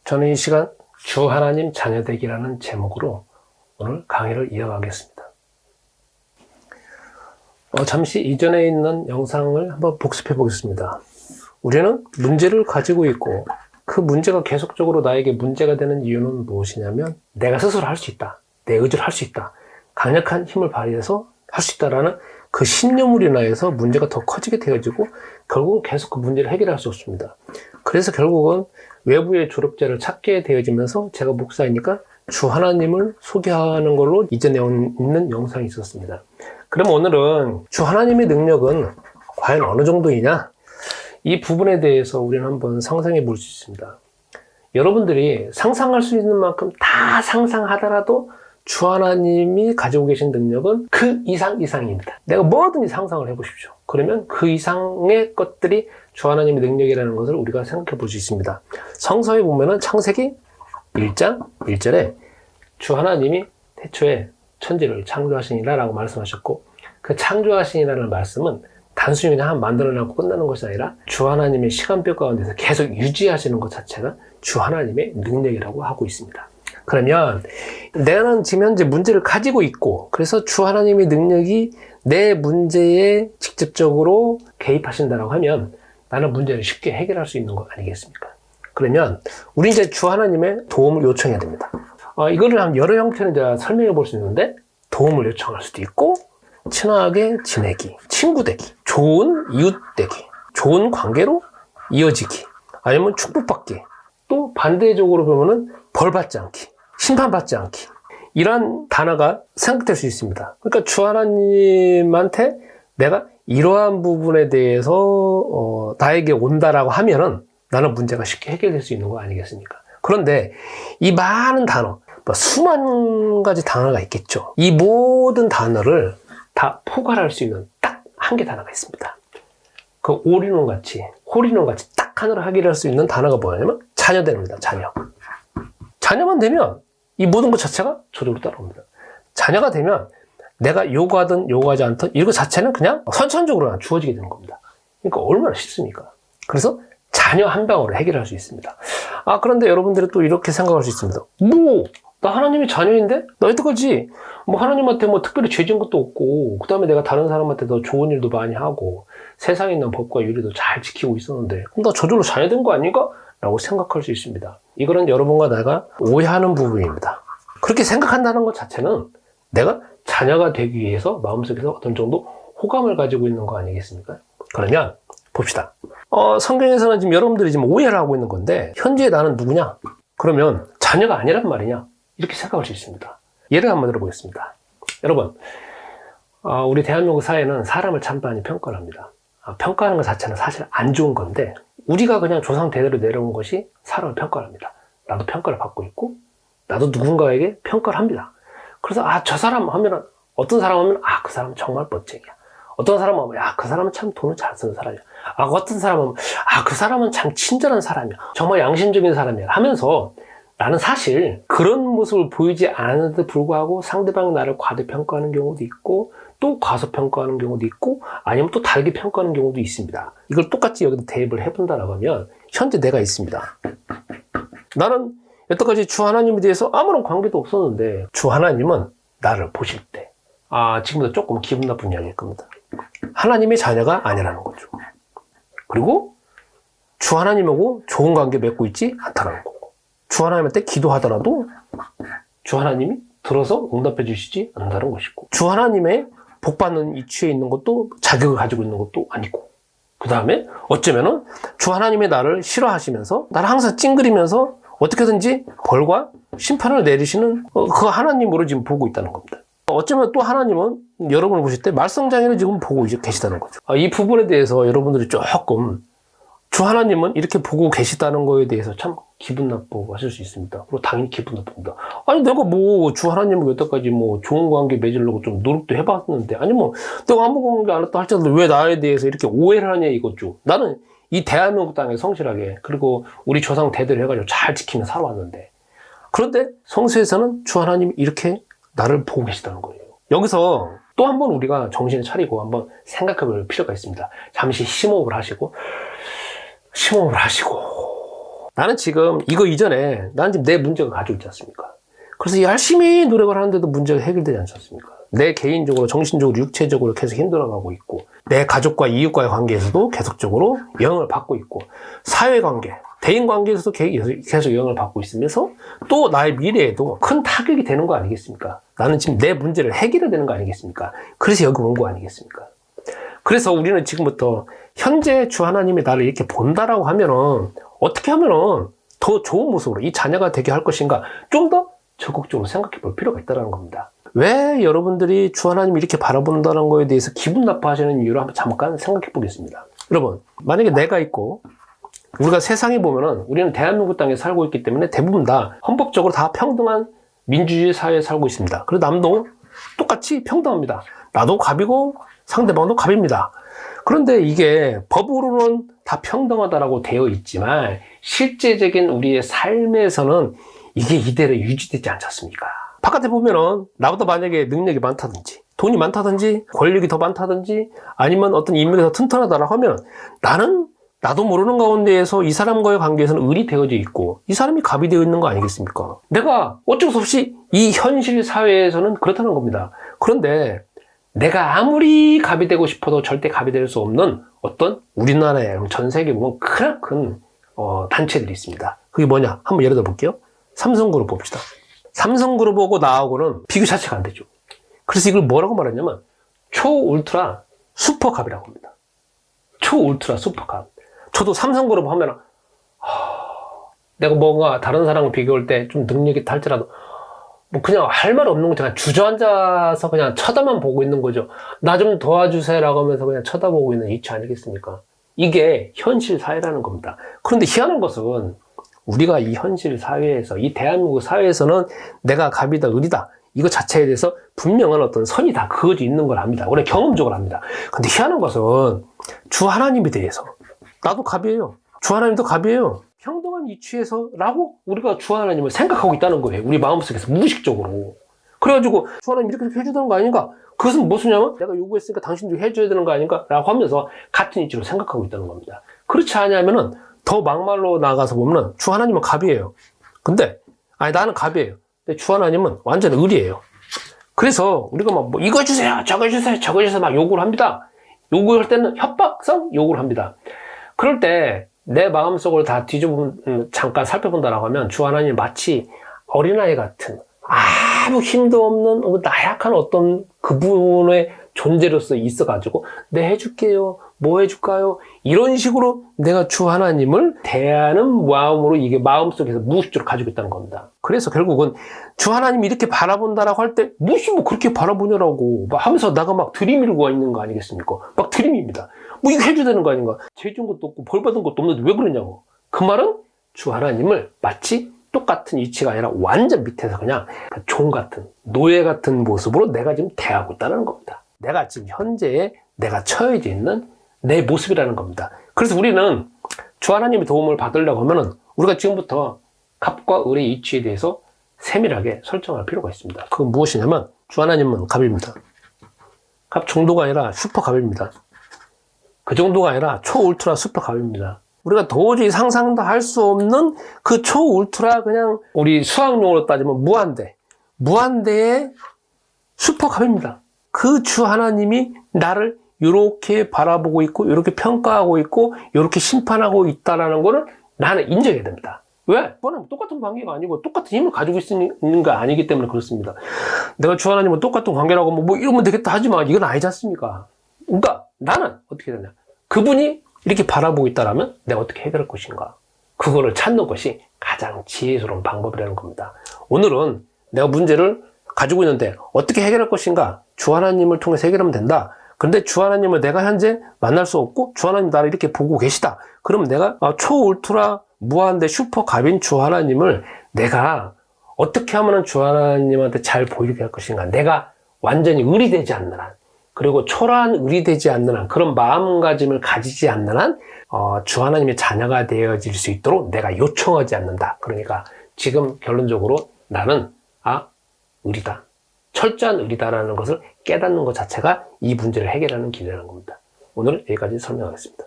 저는 이 시간 주 하나님 자녀되기라는 제목으로 오늘 강의를 이어가겠습니다. 잠시 이전에 있는 영상을 한번 복습해 보겠습니다. 우리는 문제를 가지고 있고 그 문제가 계속적으로 나에게 문제가 되는 이유는 무엇이냐면 내가 스스로 할 수 있다. 내 의지로 할 수 있다. 강력한 힘을 발휘해서 할 수 있다라는 그 신념으로 인하여서 문제가 더 커지게 되어지고 결국은 계속 그 문제를 해결할 수 없습니다. 그래서 결국은 외부의 졸업자를 찾게 되어지면서 제가 목사이니까 주 하나님을 소개하는 걸로 이전에 있는 영상이 있었습니다. 그럼 오늘은 주 하나님의 능력은 과연 어느 정도이냐? 이 부분에 대해서 우리는 한번 상상해 볼 수 있습니다. 여러분들이 상상할 수 있는 만큼 다 상상하더라도 주 하나님이 가지고 계신 능력은 그 이상입니다. 내가 뭐든지 상상을 해보십시오. 그러면 그 이상의 것들이 주 하나님의 능력이라는 것을 우리가 생각해 볼 수 있습니다. 성서에 보면은 창세기 1장 1절에 주 하나님이 태초에 천지를 창조하시니라 라고 말씀하셨고, 그 창조하시니라는 말씀은 단순히 그냥 한 만들어내고 끝나는 것이 아니라 주 하나님의 시간표 가운데서 계속 유지하시는 것 자체가 주 하나님의 능력이라고 하고 있습니다. 그러면 내가 지금 현재 문제를 가지고 있고, 그래서 주 하나님의 능력이 내 문제에 직접적으로 개입하신다고 하면 나는 문제를 쉽게 해결할 수 있는 거 아니겠습니까? 그러면 우리 이제 주 하나님의 도움을 요청해야 됩니다. 이거를 한 여러 형태로 이제 설명해 볼 수 있는데, 도움을 요청할 수도 있고, 친하게 지내기, 친구 되기, 좋은 이웃 되기, 좋은 관계로 이어지기, 아니면 축복받기, 또 반대적으로 보면은 벌받지 않기, 심판받지 않기, 이런 단어가 생각될 수 있습니다. 그러니까 주 하나님한테 내가 이러한 부분에 대해서 나에게 온다라고 하면은 나는 문제가 쉽게 해결될 수 있는 거 아니겠습니까? 그런데 이 많은 단어, 수만 가지 단어가 있겠죠. 이 모든 단어를 다 포괄할 수 있는 딱 한 개 단어가 있습니다. 그 홀인원같이 딱 하나로 해결할 수 있는 단어가 뭐냐면 자녀됩니다. 자녀만 되면 이 모든 것 자체가 저절로 따라옵니다. 자녀가 되면 내가 요구하든 요구하지 않든 이거 자체는 그냥 선천적으로 그냥 주어지게 되는 겁니다. 그러니까 얼마나 쉽습니까? 그래서 자녀 한 방으로 해결할 수 있습니다. 그런데 여러분들이 또 이렇게 생각할 수 있습니다. 나 하나님의 자녀인데? 나 여태까지 하나님한테 특별히 죄 지은 것도 없고, 그 다음에 내가 다른 사람한테 더 좋은 일도 많이 하고, 세상에 있는 법과 윤리도 잘 지키고 있었는데, 그럼 나 저절로 자녀된 거 아닌가? 라고 생각할 수 있습니다. 이거는 여러분과 내가 오해하는 부분입니다. 그렇게 생각한다는 것 자체는 내가 자녀가 되기 위해서 마음속에서 어떤 정도 호감을 가지고 있는 거 아니겠습니까? 그러면 봅시다. 성경에서는 지금 여러분들이 지금 오해를 하고 있는 건데, 현재 나는 누구냐? 그러면 자녀가 아니란 말이냐? 이렇게 생각할 수 있습니다. 예를 한번 들어보겠습니다. 여러분, 우리 대한민국 사회는 사람을 참 많이 평가를 합니다. 평가하는 것 자체는 사실 안 좋은 건데, 우리가 그냥 조상 대대로 내려온 것이 사람을 평가를 합니다. 나도 평가를 받고 있고, 나도 누군가에게 평가를 합니다. 그래서 저 사람 하면, 어떤 사람 하면 그 사람은 정말 멋쟁이야. 어떤 사람 하면 그 사람은 참 돈을 잘 쓰는 사람이야. 어떤 사람은 그 사람은 참 친절한 사람이야. 정말 양심적인 사람이야 하면서, 나는 사실 그런 모습을 보이지 않았는데도 불구하고 상대방이 나를 과대평가하는 경우도 있고, 또 과소평가하는 경우도 있고, 아니면 또 다르게 평가하는 경우도 있습니다. 이걸 똑같이 여기다 대입을 해본다라고 하면 현재 내가 있습니다. 나는 여태까지 주 하나님에 대해서 아무런 관계도 없었는데, 주 하나님은 나를 보실 때 지금부터 조금 기분 나쁜 이야기일 겁니다. 하나님의 자녀가 아니라는 거죠. 그리고 주 하나님하고 좋은 관계 맺고 있지 않다는 거고, 주 하나님한테 기도하더라도 주 하나님이 들어서 응답해 주시지 않는다는 것이고, 주 하나님의 복받는 이치에 있는 것도 자격을 가지고 있는 것도 아니고, 그 다음에 어쩌면은 주 하나님의 나를 싫어하시면서 나를 항상 찡그리면서 어떻게든지 벌과 심판을 내리시는 그 하나님으로 지금 보고 있다는 겁니다. 어쩌면 또 하나님은 여러분을 보실 때 말썽장애를 지금 보고 계시다는 거죠. 이 부분에 대해서 여러분들이 조금 주 하나님은 이렇게 보고 계시다는 거에 대해서 참 기분 나쁘고 하실 수 있습니다. 그리고 당연히 기분 나쁩니다. 내가 주 하나님과 여태까지 좋은 관계 맺으려고 좀 노력도 해봤는데, 내가 아무 관계 안 했다 할지라도 왜 나에 대해서 이렇게 오해를 하냐 이거죠. 나는 이 대한민국 땅에 성실하게, 그리고 우리 조상 대대로 해가지고 잘 지키며 살아왔는데, 그런데 성서에서는 주 하나님이 이렇게 나를 보고 계시다는 거예요. 여기서 또 한 번 우리가 정신을 차리고 한번 생각해 볼 필요가 있습니다. 잠시 심호흡을 하시고 나는 지금 이거 이전에 나는 지금 내 문제가 가지고 있지 않습니까? 그래서 열심히 노력을 하는데도 문제가 해결되지 않지 않습니까? 내 개인적으로, 정신적으로, 육체적으로 계속 힘들어가고 있고, 내 가족과 이웃과의 관계에서도 계속적으로 영향을 받고 있고, 사회관계, 대인관계에서도 계속 영향을 받고 있으면서 또 나의 미래에도 큰 타격이 되는 거 아니겠습니까? 나는 지금 내 문제를 해결해야 되는 거 아니겠습니까? 그래서 여기 온 거 아니겠습니까? 그래서 우리는 지금부터 현재 주 하나님이 나를 이렇게 본다라고 하면은 어떻게 하면은 더 좋은 모습으로 이 자녀가 되게 할 것인가 좀 더 적극적으로 생각해 볼 필요가 있다는 겁니다. 왜 여러분들이 주 하나님을 이렇게 바라본다는 거에 대해서 기분 나빠하시는 이유를 한번 잠깐 생각해 보겠습니다. 여러분, 만약에 내가 있고 우리가 세상에 보면은 우리는 대한민국 땅에 살고 있기 때문에 대부분 다 헌법적으로 다 평등한 민주주의 사회에 살고 있습니다. 그리고 남도 똑같이 평등합니다. 나도 갑이고 상대방도 갑입니다. 그런데 이게 법으로는 다 평등하다라고 되어 있지만 실제적인 우리의 삶에서는 이게 이대로 유지되지 않지 않습니까? 바깥에 보면은 나보다 만약에 능력이 많다든지 돈이 많다든지 권력이 더 많다든지 아니면 어떤 인맥이 더 튼튼하다라고 하면 나도 모르는 가운데에서 이 사람과의 관계에서는 을이 되어져 있고 이 사람이 갑이 되어 있는 거 아니겠습니까? 내가 어쩔 수 없이 이 현실 사회에서는 그렇다는 겁니다. 그런데 내가 아무리 갑이 되고 싶어도 절대 갑이 될 수 없는 어떤 우리나라에 전 세계에 보면 크나큰 단체들이 있습니다. 그게 뭐냐? 한번 예를 들어 볼게요. 삼성그룹 봅시다. 삼성그룹하고 나하고는 비교 자체가 안 되죠. 그래서 이걸 뭐라고 말하냐면 초울트라 슈퍼갑이라고 합니다. 초울트라 슈퍼갑. 저도 삼성그룹 하면 내가 뭔가 다른 사람과 비교할 때 좀 능력이 있다 할지라도 뭐 그냥 할 말 없는 거 그냥 주저앉아서 그냥 쳐다만 보고 있는 거죠. 나 좀 도와주세요라고 하면서 그냥 쳐다보고 있는 이치 아니겠습니까? 이게 현실 사회라는 겁니다. 그런데 희한한 것은 우리가 이 현실 사회에서, 이 대한민국 사회에서는 내가 갑이다, 을이다. 이거 자체에 대해서 분명한 어떤 선이 다 그어져 있는 걸 압니다. 우리가 경험적으로 압니다. 근데 희한한 것은 주 하나님에 대해서 나도 갑이에요. 주 하나님도 갑이에요. 평등한 이치에서라고 우리가 주 하나님을 생각하고 있다는 거예요. 우리 마음속에서 무의식적으로. 그래가지고 주 하나님 이렇게 해줘야 되는 거 아닌가? 그것은 무엇이냐면 내가 요구했으니까 당신도 해줘야 되는 거 아닌가? 라고 하면서 같은 이치로 생각하고 있다는 겁니다. 그렇지 않냐면은 더 막말로 나가서 보면 주 하나님은 갑이에요. 근데 나는 갑이에요. 근데 주 하나님은 완전 을이에요. 그래서 우리가 막 뭐 이거 주세요, 저거 주세요, 저거 주세요 막 요구를 합니다. 요구할 때는 협박성 요구를 합니다. 그럴 때 내 마음속을 다 잠깐 살펴본다라고 하면 주 하나님 마치 어린아이 같은 아무 힘도 없는 나약한 어떤 그분의 존재로서 있어가지고 네 해줄게요, 뭐 해줄까요? 이런 식으로 내가 주 하나님을 대하는 마음으로 이게 마음속에서 무의식적으로 가지고 있다는 겁니다. 그래서 결국은 주 하나님이 이렇게 바라본다라고 할 때 무엇이 뭐 그렇게 바라보냐라고 막 하면서 나가 막 들이밀고 있는 거 아니겠습니까? 막 들이밉니다. 뭐 이거 해줘야 되는 거 아닌가? 죄 준 것도 없고 벌 받은 것도 없는데 왜 그러냐고. 그 말은 주 하나님을 마치 똑같은 위치가 아니라 완전 밑에서 그냥 종 같은 노예 같은 모습으로 내가 지금 대하고 있다는 겁니다. 내가 지금 현재에 내가 처해져 있는 내 모습이라는 겁니다. 그래서 우리는 주 하나님의 도움을 받으려고 하면은 우리가 지금부터 갑과 을의 이치에 대해서 세밀하게 설정할 필요가 있습니다. 그건 무엇이냐면 주 하나님은 갑입니다. 갑 정도가 아니라 슈퍼 갑입니다. 그 정도가 아니라 초울트라 슈퍼 갑입니다. 우리가 도저히 상상도 할 수 없는 그 초울트라 그냥 우리 수학용어로 따지면 무한대의 슈퍼 갑입니다. 그 주 하나님이 나를 이렇게 바라보고 있고 이렇게 평가하고 있고 이렇게 심판하고 있다는 거를 나는 인정해야 됩니다. 왜? 그거는 똑같은 관계가 아니고 똑같은 힘을 가지고 있는 거 아니기 때문에 그렇습니다. 내가 주 하나님은 똑같은 관계라고 뭐 이러면 되겠다 하지만 이건 아니지 않습니까? 그러니까 나는 어떻게 되냐? 그분이 이렇게 바라보고 있다라면 내가 어떻게 해결할 것인가? 그거를 찾는 것이 가장 지혜스러운 방법이라는 겁니다. 오늘은 내가 문제를 가지고 있는데 어떻게 해결할 것인가? 주 하나님을 통해서 해결하면 된다. 근데 주 하나님을 내가 현재 만날 수 없고 주 하나님 나를 이렇게 보고 계시다. 그럼 내가 초울트라 무한대 슈퍼갑인 주 하나님을 내가 어떻게 하면 주 하나님한테 잘 보이게 할 것인가? 내가 완전히 을이 되지 않는 한, 그리고 초라한 을이 되지 않는 한, 그런 마음가짐을 가지지 않는 한, 주 하나님의 자녀가 되어질 수 있도록 내가 요청하지 않는다. 그러니까 지금 결론적으로 나는 을이다. 철저한 을이다라는 것을 깨닫는 것 자체가 이 문제를 해결하는 길이라는 겁니다. 오늘 여기까지 설명하겠습니다.